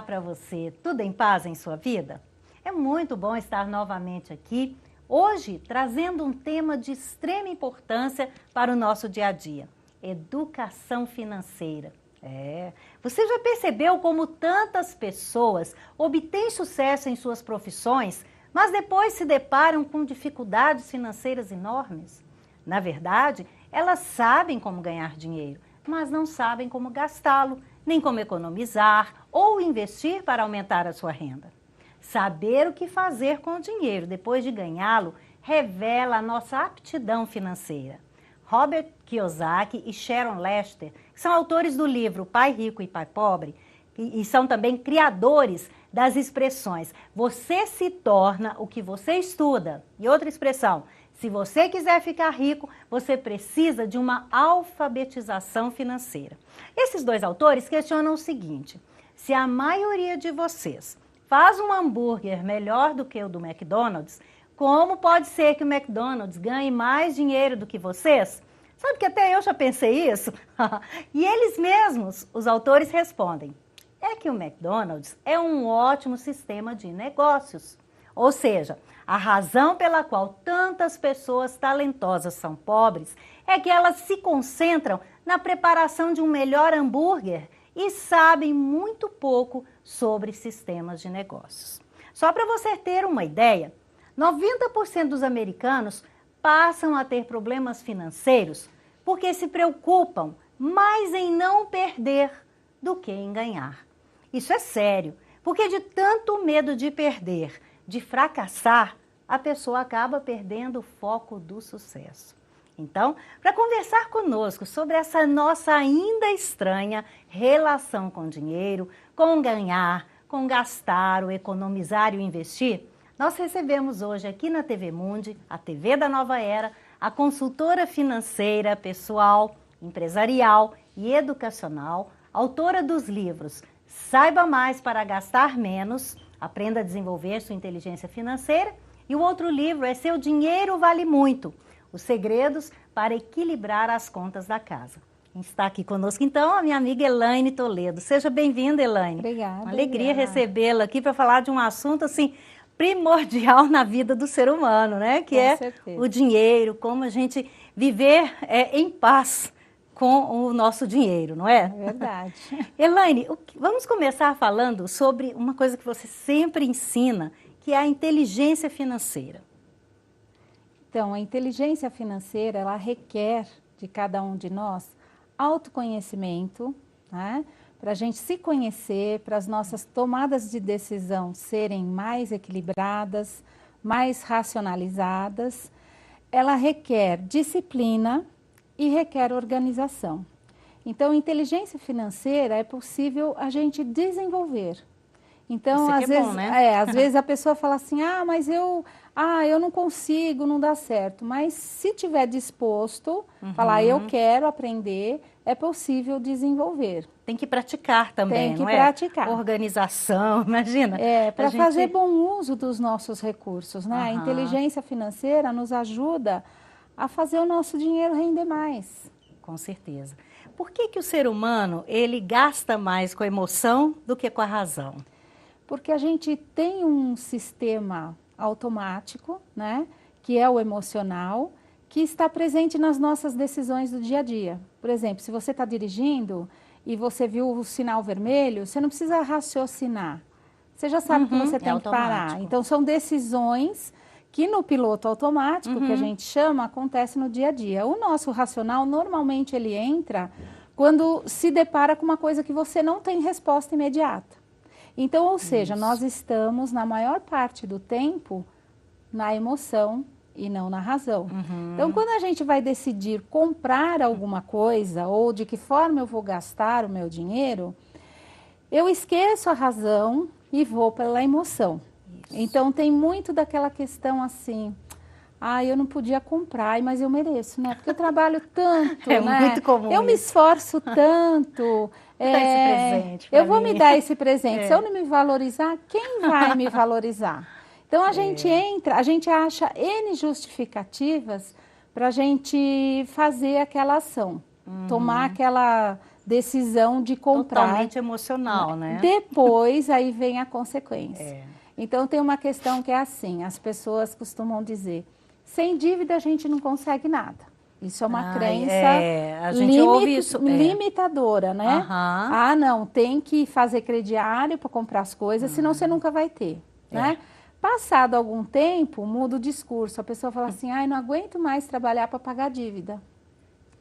para você. Tudo em paz em sua vida? É muito bom estar novamente aqui, hoje trazendo um tema de extrema importância para o nosso dia a dia: educação financeira. Você já percebeu como tantas pessoas obtêm sucesso em suas profissões, mas depois se deparam com dificuldades financeiras enormes? Na verdade, elas sabem como ganhar dinheiro, mas não sabem como gastá-lo, nem como economizar ou investir para aumentar a sua renda. Saber o que fazer com o dinheiro depois de ganhá-lo revela a nossa aptidão financeira. Robert Kiyosaki e Sharon Lester, que são autores do livro Pai Rico e Pai Pobre, e são também criadores das expressões "você se torna o que você estuda", e outra expressão: "se você quiser ficar rico, você precisa de uma alfabetização financeira". Esses dois autores questionam o seguinte: se a maioria de vocês faz um hambúrguer melhor do que o do McDonald's, como pode ser que o McDonald's ganhe mais dinheiro do que vocês? Sabe que até eu já pensei isso? E eles mesmos, os autores, respondem: é que o McDonald's é um ótimo sistema de negócios. Ou seja, a razão pela qual tantas pessoas talentosas são pobres é que elas se concentram na preparação de um melhor hambúrguer e sabem muito pouco sobre sistemas de negócios. Só para você ter uma ideia, 90% dos americanos passam a ter problemas financeiros porque se preocupam mais em não perder do que em ganhar. Isso é sério, porque de tanto medo de perder, de fracassar, a pessoa acaba perdendo o foco do sucesso. Então, para conversar conosco sobre essa nossa ainda estranha relação com o dinheiro, com ganhar, com gastar, o economizar e o investir, nós recebemos hoje aqui na TV Mundi, a TV da Nova Era, a consultora financeira, pessoal, empresarial e educacional, autora dos livros Saiba Mais para Gastar Menos, Aprenda a Desenvolver Sua Inteligência Financeira, e o outro livro é Seu Dinheiro Vale Muito, Os Segredos para Equilibrar as Contas da Casa. Está aqui conosco, então, a minha amiga Elaine Toledo. Seja bem-vinda, Elaine. Obrigada. Uma alegria recebê-la aqui para falar de um assunto, assim, primordial na vida do ser humano, né? Que é o dinheiro, como a gente viver em paz com o nosso dinheiro, não é? É verdade. Elaine, vamos começar falando sobre uma coisa que você sempre ensina, que é a inteligência financeira. Então, a inteligência financeira, ela requer de cada um de nós autoconhecimento, né? Para a gente se conhecer, para as nossas tomadas de decisão serem mais equilibradas, mais racionalizadas. Ela requer disciplina e requer organização. Então, inteligência financeira é possível a gente desenvolver. Então, às vezes, bom, né? às vezes a pessoa fala assim: mas eu não consigo, não dá certo. Mas se tiver disposto, falar eu quero aprender, é possível desenvolver. Tem que praticar também, Tem que não praticar. Organização, imagina. Para fazer bom uso dos nossos recursos, né? A inteligência financeira nos ajuda a fazer o nosso dinheiro render mais. Com certeza. Por que o ser humano, ele gasta mais com a emoção do que com a razão? Porque a gente tem um sistema automático, né, que é o emocional, que está presente nas nossas decisões do dia a dia. Por exemplo, se você está dirigindo e você viu o sinal vermelho, você não precisa raciocinar. Você já sabe que você tem que parar. Então, são decisões que no piloto automático, que a gente chama, acontece no dia a dia. O nosso racional, normalmente, ele entra quando se depara com uma coisa que você não tem resposta imediata. Então, ou seja, nós estamos, na maior parte do tempo, na emoção e não na razão. Então, quando a gente vai decidir comprar alguma coisa ou de que forma eu vou gastar o meu dinheiro, eu esqueço a razão e vou pela emoção. Então, tem muito daquela questão assim: eu não podia comprar, mas eu mereço, né? Porque eu trabalho tanto, né? Muito comum. Eu me esforço tanto. Eu vou me dar esse presente. Se eu não me valorizar, quem vai me valorizar? Então, a gente acha N justificativas para a gente fazer aquela ação, tomar aquela decisão de comprar. Totalmente emocional, né? Depois, aí vem a consequência. Então, tem uma questão que é assim, as pessoas costumam dizer, sem dívida a gente não consegue nada. Isso é uma crença a gente ouve isso, limitadora, né? Ah, não, tem que fazer crediário para comprar as coisas, senão você nunca vai ter, né? Passado algum tempo, muda o discurso. A pessoa fala assim, ai, não aguento mais trabalhar para pagar dívida.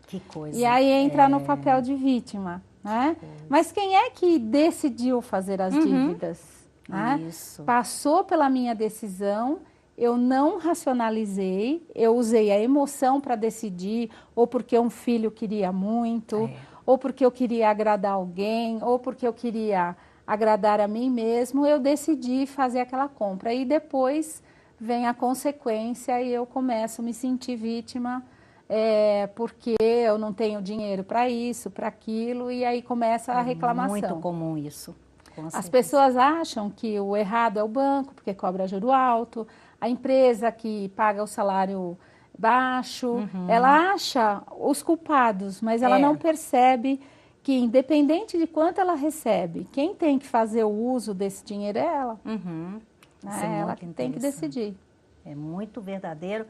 Que coisa. E aí entra no papel de vítima, né? Mas quem é que decidiu fazer as dívidas? Né? Isso. Passou pela minha decisão, eu não racionalizei, eu usei a emoção para decidir, ou porque um filho queria muito, ou porque eu queria agradar alguém, ou porque eu queria agradar a mim mesmo, eu decidi fazer aquela compra. E depois vem a consequência e eu começo a me sentir vítima, porque eu não tenho dinheiro para isso, para aquilo, e aí começa a reclamação. Muito comum isso. As pessoas acham que o errado é o banco, porque cobra juro alto, a empresa que paga o salário baixo, ela acha os culpados, mas ela não percebe que, independente de quanto ela recebe, quem tem que fazer o uso desse dinheiro é ela. É ela que tem que decidir. É muito verdadeiro.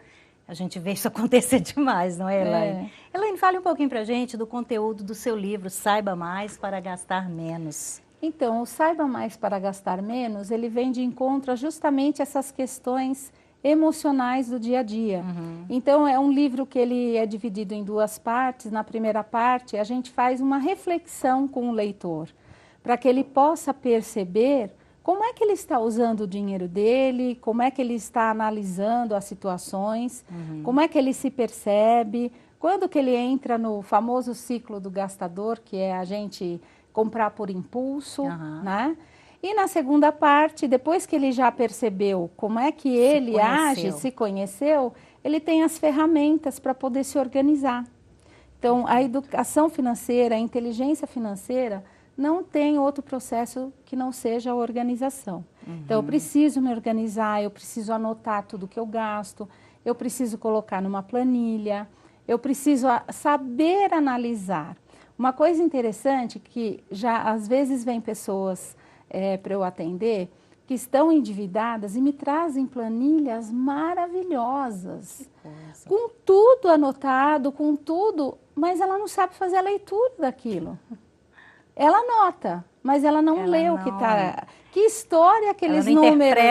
A gente vê isso acontecer demais, não é, Elaine? Elaine, fale um pouquinho para a gente do conteúdo do seu livro, Saiba Mais para Gastar Menos. Então, o Saiba Mais para Gastar Menos, ele vem de encontro a justamente essas questões emocionais do dia a dia. Então, é um livro que ele é dividido em duas partes. Na primeira parte, a gente faz uma reflexão com o leitor, para que ele possa perceber como é que ele está usando o dinheiro dele, como é que ele está analisando as situações, como é que ele se percebe, quando que ele entra no famoso ciclo do gastador, que é a gente comprar por impulso, né? E na segunda parte, depois que ele já percebeu como é que ele age, se conheceu, ele tem as ferramentas para poder se organizar. Então, a educação financeira, a inteligência financeira, não tem outro processo que não seja a organização. Então, eu preciso me organizar, eu preciso anotar tudo que eu gasto, eu preciso colocar numa planilha, eu preciso saber analisar. Uma coisa interessante que já às vezes vem pessoas para eu atender que estão endividadas e me trazem planilhas maravilhosas, com tudo anotado, com tudo, mas ela não sabe fazer a leitura daquilo. Ela anota, mas ela não lê o que está... Que história aqueles números...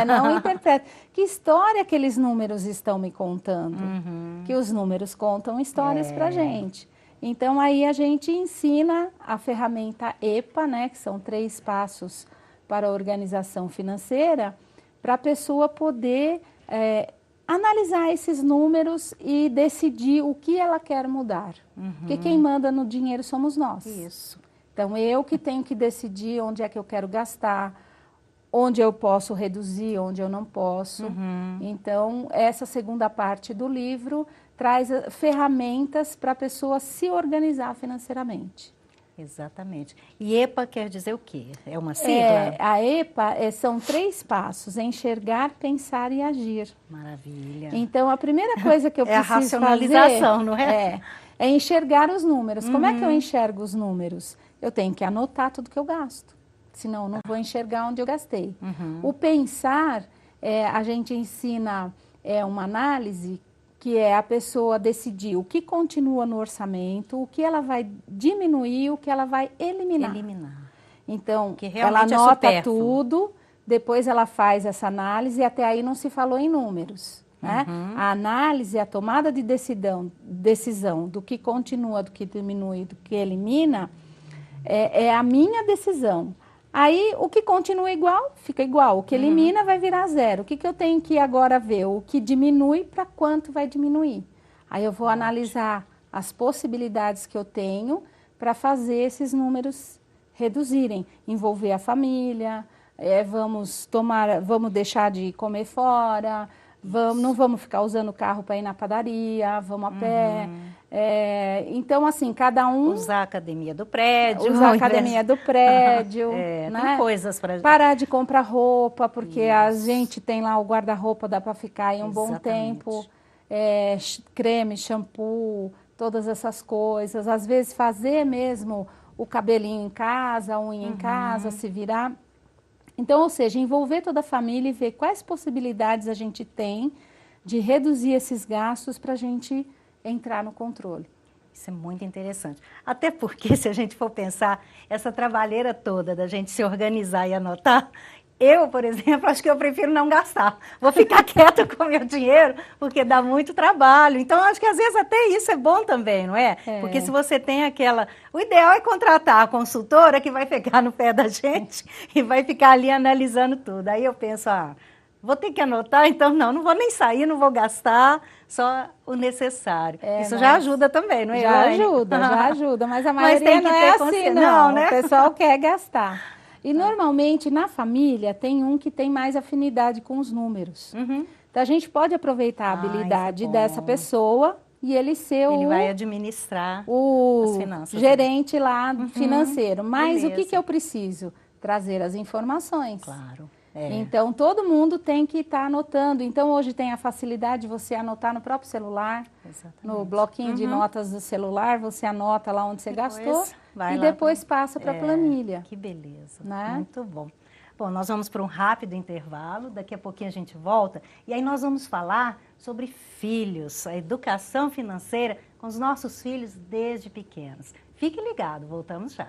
não interpreta. Que história aqueles números estão me contando? Que os números contam histórias para a gente. Então, aí a gente ensina a ferramenta EPA, né, que são 3 passos para a organização financeira, para a pessoa poder analisar esses números e decidir o que ela quer mudar. Porque quem manda no dinheiro somos nós. Isso. Então, eu que tenho que decidir onde é que eu quero gastar, onde eu posso reduzir, onde eu não posso. Então, essa segunda parte do livro traz ferramentas para a pessoa se organizar financeiramente. Exatamente. E EPA quer dizer o quê? É uma sigla? A EPA são 3 passos: enxergar, pensar e agir. Maravilha. Então, a primeira coisa que eu preciso a racionalização, fazer, não é? É enxergar os números. Como é que eu enxergo os números? Eu tenho que anotar tudo que eu gasto, senão eu não vou enxergar onde eu gastei. O pensar, a gente ensina uma análise que é a pessoa decidir o que continua no orçamento, o que ela vai diminuir, o que ela vai eliminar. Então, ela anota tudo, depois ela faz essa análise e até aí não se falou em números. Né? A análise, a tomada de decisão do que continua, do que diminui, do que elimina, é a minha decisão. Aí, o que continua igual, fica igual. O que elimina vai virar 0. O que eu tenho que agora ver? O que diminui, para quanto vai diminuir? Aí eu vou analisar as possibilidades que eu tenho para fazer esses números reduzirem. Envolver a família, vamos deixar de comer fora, não vamos ficar usando o carro para ir na padaria, vamos a pé. Então, assim, cada um... Usar a academia do prédio. Usar a academia do prédio. Né? Tem coisas para... Parar de comprar roupa, porque a gente tem lá o guarda-roupa, dá para ficar aí um bom tempo. Creme, shampoo, todas essas coisas, às vezes fazer mesmo o cabelinho em casa, a unha em casa, se virar. Então, ou seja, envolver toda a família e ver quais possibilidades a gente tem de reduzir esses gastos para a gente entrar no controle. Isso é muito interessante. Até porque, se a gente for pensar, essa trabalheira toda da gente se organizar e anotar, eu, por exemplo, acho que eu prefiro não gastar. Vou ficar quieta com o meu dinheiro, porque dá muito trabalho. Então, acho que às vezes até isso é bom também, não é? Porque se você tem aquela... O ideal é contratar a consultora que vai ficar no pé da gente e vai ficar ali analisando tudo. Aí eu penso, vou ter que anotar, então não vou nem sair, não vou gastar, só o necessário. Isso já ajuda também, não é? Já ajuda, mas a maioria não é assim, não, né? O pessoal quer gastar. E normalmente na família tem um que tem mais afinidade com os números. Então a gente pode aproveitar a habilidade dessa pessoa e ele ser Ele vai administrar as finanças, gerente lá financeiro. Mas o que eu preciso? Trazer as informações. Claro. Então, todo mundo tem que estar anotando. Então, hoje tem a facilidade de você anotar no próprio celular, no bloquinho de notas do celular, você anota lá onde você gastou e depois passa para a planilha. Que beleza, né? Muito bom. Bom, nós vamos para um rápido intervalo, daqui a pouquinho a gente volta e aí nós vamos falar sobre filhos, a educação financeira com os nossos filhos desde pequenos. Fique ligado, voltamos já.